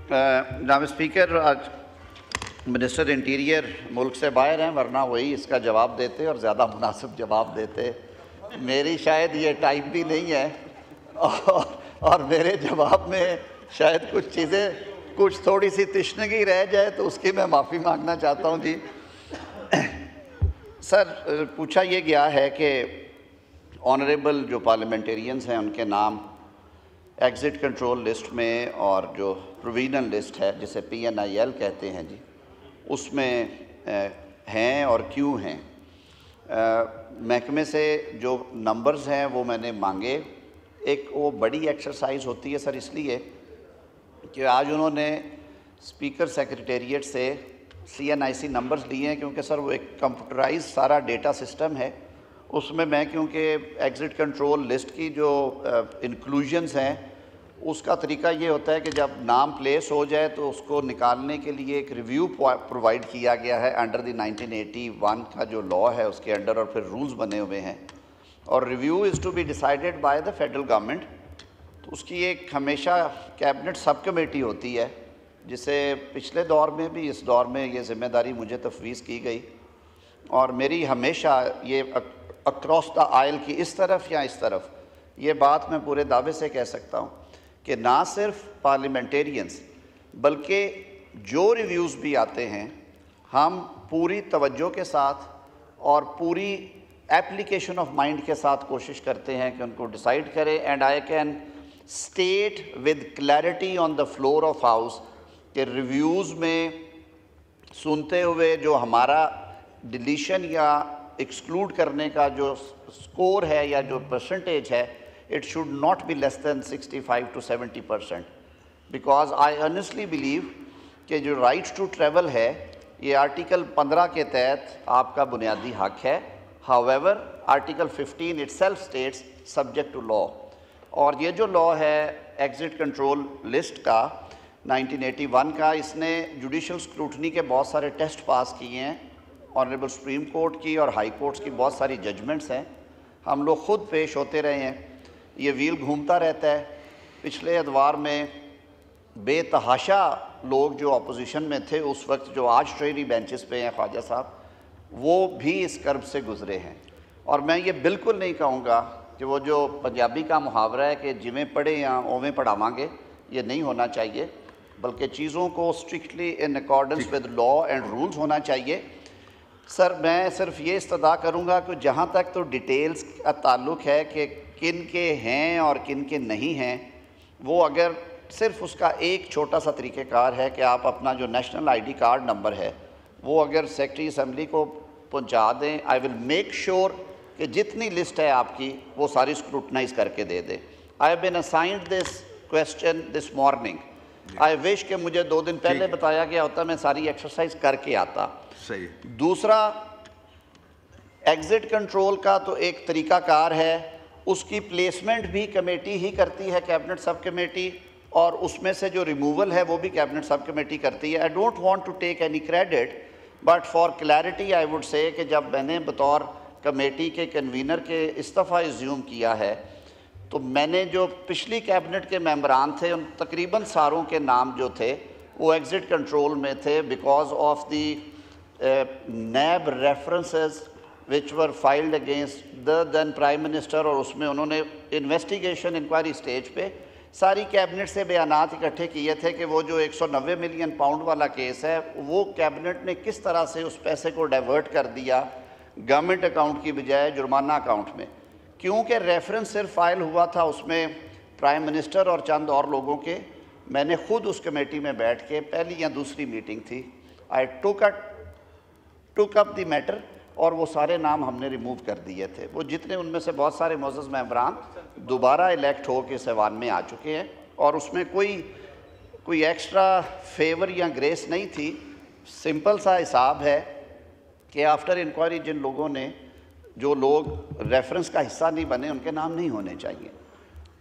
जनाब स्पीकर, आज minister interior मुल्क से बाहर हैं, वरना वही इसका जवाब देते और ज़्यादा मुनासिब जवाब देते। मेरी शायद ये टाइम भी नहीं है और मेरे जवाब में शायद कुछ चीज़ें, कुछ थोड़ी सी तिश्नगी रह जाए तो उसकी मैं माफ़ी मांगना चाहता हूँ। जी सर, पूछा ये गया है कि ऑनरेबल जो पार्लियामेंटेरियंस हैं उनके नाम एग्ज़िट कंट्रोल लिस्ट में और जो प्रोविजनल लिस्ट है जिसे PNIL कहते हैं जी, उसमें हैं और क्यों हैं। महकमे से जो नंबर्स हैं वो मैंने मांगे। एक वो बड़ी एक्सरसाइज होती है सर, इसलिए कि आज उन्होंने स्पीकर सेक्रेटेरिएट से CNIC नंबर्स लिए हैं, क्योंकि सर वो एक कंप्यूटराइज सारा डेटा सिस्टम है। उसमें मैं क्योंकि एग्ज़िट कंट्रोल लिस्ट की जो इंक्लूजन्स हैं उसका तरीका ये होता है कि जब नाम प्लेस हो जाए तो उसको निकालने के लिए एक रिव्यू प्रोवाइड किया गया है अंडर द 1981 का जो लॉ है उसके अंडर, और फिर रूल्स बने हुए हैं, और review is to be decided by the federal government. तो उसकी एक हमेशा कैबिनेट सब कमेटी होती है, जिसे पिछले दौर में भी इस दौर में ये ज़िम्मेदारी मुझे तफवीज़ की गई, और मेरी हमेशा ये अक्रॉस द आयल की इस तरफ या इस तरफ ये बात मैं पूरे दावे से कह सकता हूँ कि ना सिर्फ पार्लियामेंटेरियंस बल्कि जो रिव्यूज़ भी आते हैं हम पूरी तवज्जो के साथ और पूरी एप्लीकेशन ऑफ माइंड के साथ कोशिश करते हैं कि उनको डिसाइड करें। And I can state with clarity on the floor of house कि रिव्यूज़ में सुनते हुए जो हमारा डिलीशन या एक्सक्लूड करने का जो स्कोर है या जो परसेंटेज है, it should not be less than 65 to 70%, because I honestly believe कि जो right to travel है ये आर्टिकल 15 के तहत आपका बुनियादी हक है। However, article 15 itself states subject to law, और ये जो लॉ है एग्ज़िट कंट्रोल लिस्ट का 1981 का, इसने जुडिशल स्क्रूटनी के बहुत सारे टेस्ट पास किए हैं। ऑनरेबल सुप्रीम कोर्ट की और हाई कोर्ट्स की बहुत सारी जजमेंट्स हैं, हम लोग ख़ुद पेश होते रहे हैं। ये व्हील घूमता रहता है। पिछले अदवार में बेतहाशा लोग जो अपोजिशन में थे उस वक्त, जो आज ट्रेनी बेंचेस पे हैं, ख्वाजा साहब, वो भी इस कर्ब से गुज़रे हैं। और मैं ये बिल्कुल नहीं कहूँगा कि वो जो पंजाबी का मुहावरा है कि जिमें पढ़े या ओवें पढ़ावांगे, ये नहीं होना चाहिए, बल्कि चीज़ों को strictly in accordance with law and rules होना चाहिए। सर, मैं सिर्फ ये इस्तदा करूँगा कि जहाँ तक तो डिटेल्स का ताल्लुक़ है कि किन के हैं और किन के नहीं हैं, वो अगर सिर्फ उसका एक छोटा सा तरीक़ेकार है कि आप अपना जो नेशनल ID कार्ड नंबर है वो अगर सेक्रेटरी असम्बली को पहुंचा दें, आई विल मेक श्योर कि जितनी लिस्ट है आपकी वो सारी स्क्रूटनाइज करके दे दें। I have been assigned this question this morning. I wish कि मुझे 2 दिन पहले बताया गया होता, मैं सारी एक्सरसाइज करके आता। सही। दूसरा, एग्ज़िट कंट्रोल का तो एक तरीक़ाकार है, उसकी प्लेसमेंट भी कमेटी ही करती है, कैबिनेट सब कमेटी, और उसमें से जो रिमूवल है वो भी कैबिनेट सब कमेटी करती है। I don't want to take any credit, but for clarity I would say कि जब मैंने बतौर कमेटी के कन्वीनर के इस्तीफ़ा एज्यूम किया है, तो मैंने जो पिछली कैबिनेट के मेंबरान थे उन तकरीबन सारों के नाम जो थे वो एग्ज़िट कंट्रोल में थे, because of the NAB references which were filed against the then prime minister, और उसमें उन्होंने इन्वेस्टिगेशन इंक्वायरी स्टेज पे सारी कैबिनेट से बयानात इकट्ठे किए थे कि वो जो 190 मिलियन पाउंड वाला केस है वो कैबिनेट ने किस तरह से उस पैसे को डाइवर्ट कर दिया गवर्नमेंट अकाउंट की बजाय जुर्माना अकाउंट में। क्योंकि रेफरेंस सिर्फ फाइल हुआ था उसमें प्राइम मिनिस्टर और चंद और लोगों के, मैंने ख़ुद उस कमेटी में बैठ के, पहली या दूसरी मीटिंग थी, आई टुक अप द मैटर, और वो सारे नाम हमने रिमूव कर दिए थे। वो जितने, उनमें से बहुत सारे मोअज़्ज़ज़ मेंबरान दोबारा इलेक्ट हो के सेवान में आ चुके हैं, और उसमें कोई एक्स्ट्रा फेवर या ग्रेस नहीं थी। सिंपल सा हिसाब है कि आफ्टर इंक्वायरी जिन लोगों ने, जो लोग रेफरेंस का हिस्सा नहीं बने, उनके नाम नहीं होने चाहिए।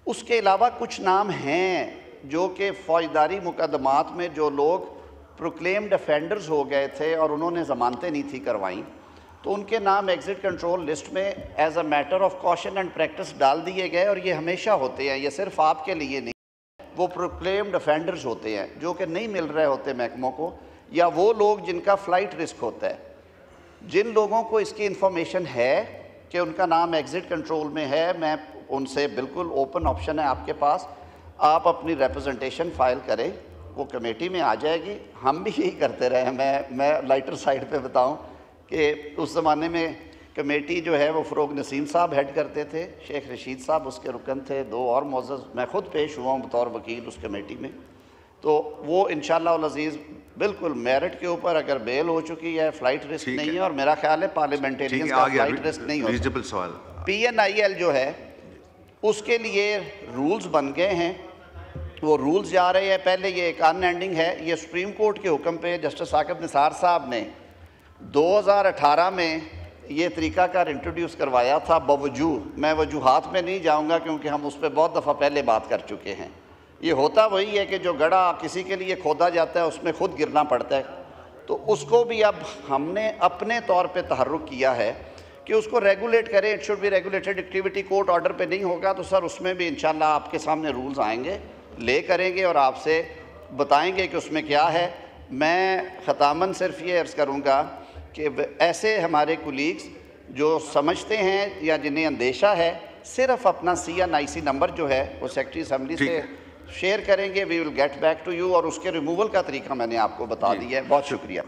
उसके अलावा कुछ नाम हैं जो कि फौजदारी मुकदमात में जो लोग प्रोक्लेम्ड अफेंडर्स हो गए थे और उन्होंने ज़मानतें नहीं थी करवाई, तो उनके नाम एग्ज़िट कंट्रोल लिस्ट में as a matter of caution and practice डाल दिए गए, और ये हमेशा होते हैं, ये सिर्फ आपके लिए नहीं। वो प्रोक्लेम्ड ऑफेंडर्स होते हैं जो कि नहीं मिल रहे होते महकमों को, या वो लोग जिनका फ़्लाइट रिस्क होता है। जिन लोगों को इसकी इन्फॉर्मेशन है कि उनका नाम एग्ज़िट कंट्रोल में है, मैं उनसे बिल्कुल ओपन ऑप्शन है आपके पास, आप अपनी रिप्रेजेंटेशन फ़ाइल करें, वो कमेटी में आ जाएगी। हम भी यही करते रहे हैं। मैं लाइटर साइड पे बताऊं कि उस ज़माने में कमेटी जो है वो फ़रोग नसीम साहब हेड करते थे, शेख रशीद साहब उसके रुकन थे, 2 और मोअज़्ज़ज़, मैं ख़ुद पेश हुआ हूँ बतौर वकील उस कमेटी में। तो वो इंशाअल्लाह अज़ीज़ बिल्कुल मेरिट के ऊपर, अगर बेल हो चुकी है, फ़्लाइट रिस्क नहीं है, और मेरा ख्याल है पार्लियामेंटेरियंस का फ़्लाइट रिस्क नहीं होता। PNIL जो है उसके लिए रूल्स बन गए हैं, वो रूल्स जा रहे हैं। पहले ये एक अनएंडिंग है, ये सुप्रीम कोर्ट के हुक्म पे जस्टिस साकिब निसार साहब ने 2018 में ये तरीक़ाकार इंट्रोड्यूस करवाया था। बावजूद, मैं वजूहात में नहीं जाऊंगा क्योंकि हम उस पर बहुत दफ़ा पहले बात कर चुके हैं। ये होता वही है कि जो गड्ढा किसी के लिए खोदा जाता है उसमें खुद गिरना पड़ता है, तो उसको भी अब हमने अपने तौर पे तहर्रुक किया है कि उसको रेगुलेट करें। It should be regulated activity, court order पे नहीं होगा तो सर उसमें भी इंशाल्लाह आपके सामने रूल्स आएंगे, ले करेंगे और आपसे बताएंगे कि उसमें क्या है। मैं ख़तामन सिर्फ ये अर्ज़ करूँगा कि ऐसे हमारे कुलीग्स जो समझते हैं या जिन्हें अंदेशा है, सिर्फ अपना CNIC नंबर जो है वो सेक्रेटरी असम्बली से शेयर करेंगे। We will get back to you, और उसके रिमूवल का तरीका मैंने आपको बता दिया है। बहुत शुक्रिया।